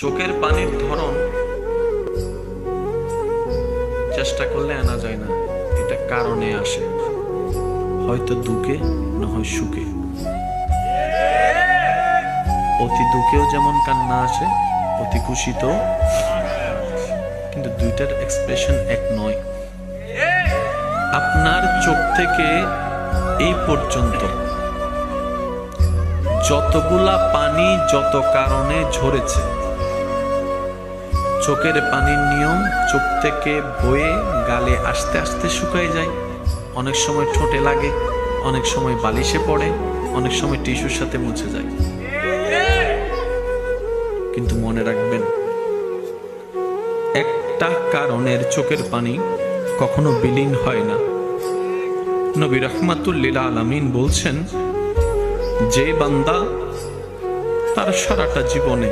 চোখের পানির ধরন চেষ্টা করলে আনা যায় না। এটা কারণে আসে, হয়তো দুঃখে না হয় সুখে। অতি দুঃখেও যেমন কান্না আসে, অতি খুশিতেও, কিন্তু দুইটার এক্সপ্রেশন এক নয়। আপনার চোখ থেকে এই পর্যন্ত যতগুলা পানি যত কারণে ঝরেছে, চোখের পানির নিয়ম চোখ থেকে বয়ে গালে আস্তে আস্তে শুকায় যায়। অনেক সময় ঠোঁটে লাগে, অনেক সময় বালিশে পড়ে, অনেক সময় টিস্যুর সাথে মুছে যায়। কিন্তু মনে রাখবেন, একটা কারণের চোখের পানি কখনো বিলীন হয় না। নবী রাহমাতুল লিল আলামিন বলছেন, যে বান্দা তার সারাটা জীবনে